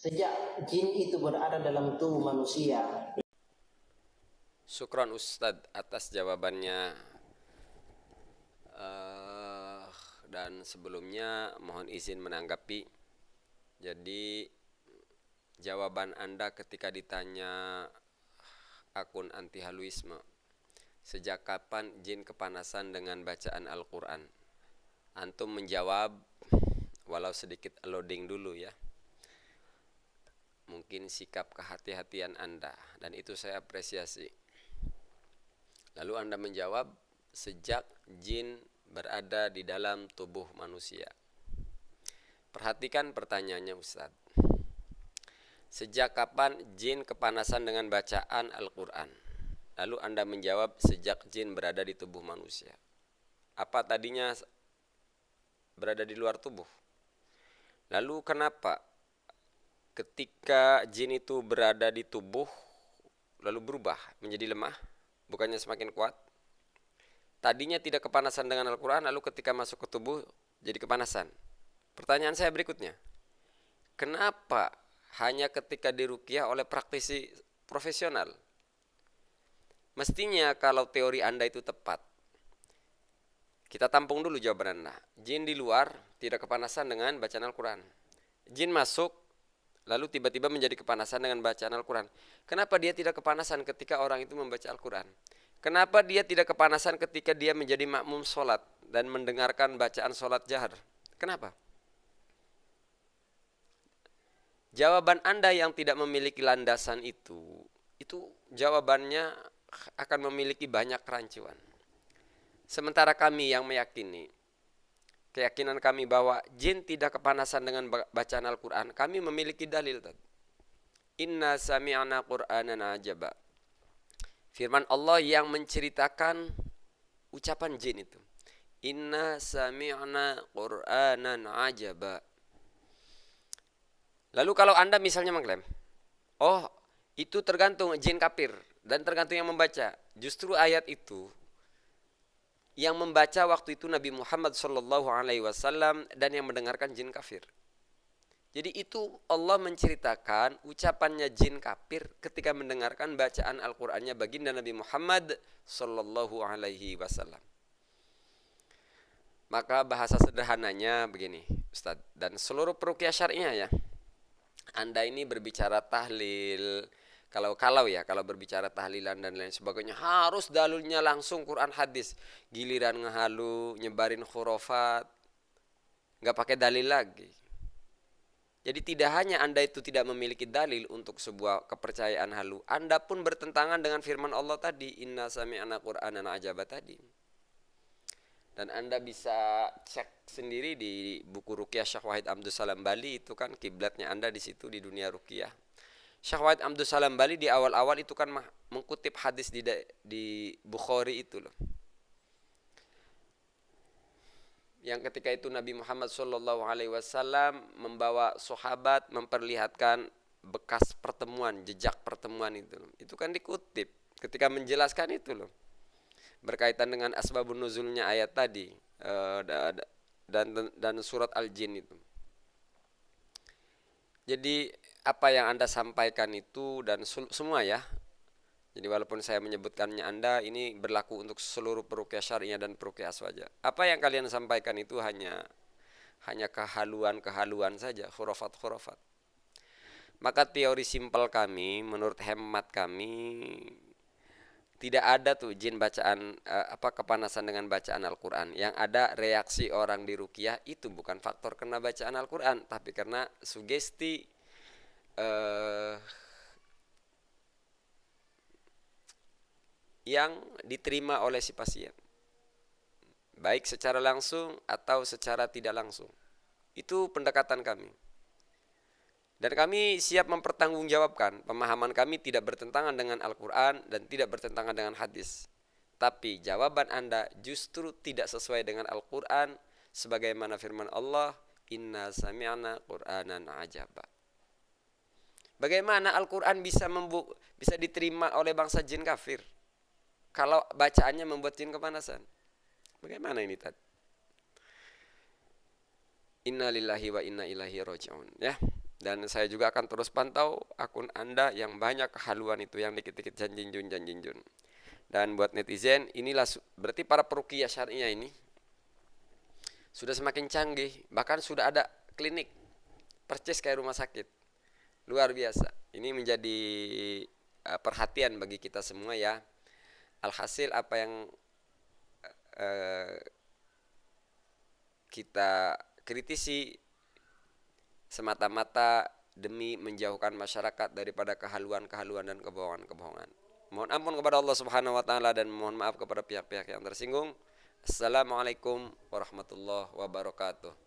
sejak jin itu berada dalam tubuh manusia. Syukran Ustadz atas jawabannya. Dan sebelumnya mohon izin menanggapi. Jadi jawaban Anda ketika ditanya akun anti haluisme, sejak kapan jin kepanasan dengan bacaan Al-Quran? Antum menjawab, walau sedikit loading dulu ya, mungkin sikap kehati-hatian Anda, dan itu saya apresiasi. Lalu Anda menjawab, sejak jin berada di dalam tubuh manusia. Perhatikan pertanyaannya Ustaz. Sejak kapan jin kepanasan dengan bacaan Al-Quran? Lalu Anda menjawab, sejak jin berada di tubuh manusia. Apa tadinya berada di luar tubuh? Lalu kenapa ketika jin itu berada di tubuh lalu berubah menjadi lemah, bukannya semakin kuat? Tadinya tidak kepanasan dengan Al-Quran, lalu ketika masuk ke tubuh jadi kepanasan. Pertanyaan saya berikutnya, kenapa hanya ketika diruqyah oleh praktisi profesional? Mestinya kalau teori Anda itu tepat, kita tampung dulu jawaban Anda. Jin di luar tidak kepanasan dengan bacaan Al-Quran. Jin masuk, lalu tiba-tiba menjadi kepanasan dengan bacaan Al-Quran. Kenapa dia tidak kepanasan ketika orang itu membaca Al-Quran? Kenapa dia tidak kepanasan ketika dia menjadi makmum sholat dan mendengarkan bacaan sholat jahar? Kenapa? Jawaban Anda yang tidak memiliki landasan itu jawabannya akan memiliki banyak kerancuan. Sementara kami yang meyakini, keyakinan kami bahwa jin tidak kepanasan dengan bacaan Al-Quran, kami memiliki dalil tadi. Inna sami'na Qur'anan ajaba. Firman Allah yang menceritakan ucapan jin itu. Inna sami'na Qur'anan ajaba. Lalu kalau Anda misalnya mengklaim, oh itu tergantung jin kafir dan tergantung yang membaca. Justru ayat itu yang membaca waktu itu Nabi Muhammad SAW dan yang mendengarkan jin kafir. Jadi itu Allah menceritakan ucapannya jin kafir ketika mendengarkan bacaan Al-Qur'annya baginda Nabi Muhammad SAW. Maka bahasa sederhananya begini, Ustadz, dan seluruh peruqyah syar'iyah ya. Anda ini berbicara tahlil, kalau berbicara tahlilan dan lain sebagainya harus dalilnya langsung Quran hadis. Giliran ngehalu, nyebarin khurafat, nggak pakai dalil lagi. Jadi tidak hanya Anda itu tidak memiliki dalil untuk sebuah kepercayaan halu, Anda pun bertentangan dengan firman Allah tadi, Inna sami'na Qur'anan ajaba tadi. Dan Anda bisa cek sendiri di buku Ruqyah Syekh Wahid Abdul Salam Bali, itu kan kiblatnya Anda di situ di dunia ruqyah. Syekh Wahid Abdul Salam Bali di awal-awal itu kan mengutip hadis di Bukhari itu loh. Yang ketika itu Nabi Muhammad SAW membawa sahabat memperlihatkan bekas pertemuan, jejak pertemuan itu. Itu kan dikutip ketika menjelaskan itu loh. Berkaitan dengan asbabun nuzulnya ayat tadi dan surat Al-Jin itu. Jadi apa yang Anda sampaikan itu dan semua ya. Jadi walaupun saya menyebutkannya Anda, ini berlaku untuk seluruh peruqyah syariah dan peruqyah aswaja. Apa yang kalian sampaikan itu hanya kehaluan-kehaluan saja, khurafat-khurafat. Maka teori simpel kami, menurut hemat kami, tidak ada tuh jin bacaan kepanasan dengan bacaan Al-Quran. Yang ada reaksi orang di ruqyah itu bukan faktor kena bacaan Al-Quran, tapi karena sugesti yang diterima oleh si pasien, baik secara langsung atau secara tidak langsung. Itu pendekatan kami. Dan kami siap mempertanggungjawabkan. Pemahaman kami tidak bertentangan dengan Al-Quran dan tidak bertentangan dengan hadis. Tapi jawaban Anda justru tidak sesuai dengan Al-Quran, sebagaimana firman Allah, Inna sami'na Qur'anan ajaba. Bagaimana Al-Quran bisa diterima oleh bangsa jin kafir kalau bacaannya membuat jin kepanasan? Bagaimana ini tadi? Inna lillahi wa inna ilaihi raji'un ya. Dan saya juga akan terus pantau akun Anda yang banyak kehaluan itu, yang dikit-dikit janjinjun. Dan buat netizen, inilah berarti para peruqyah syariah ini sudah semakin canggih, bahkan sudah ada klinik percis kayak rumah sakit. Luar biasa. Ini menjadi perhatian bagi kita semua ya. Alhasil apa yang kita kritisi semata-mata demi menjauhkan masyarakat daripada kehaluan-kehaluan dan kebohongan-kebohongan. Mohon ampun kepada Allah Subhanahu wa taala dan mohon maaf kepada pihak-pihak yang tersinggung. Assalamualaikum warahmatullahi wabarakatuh.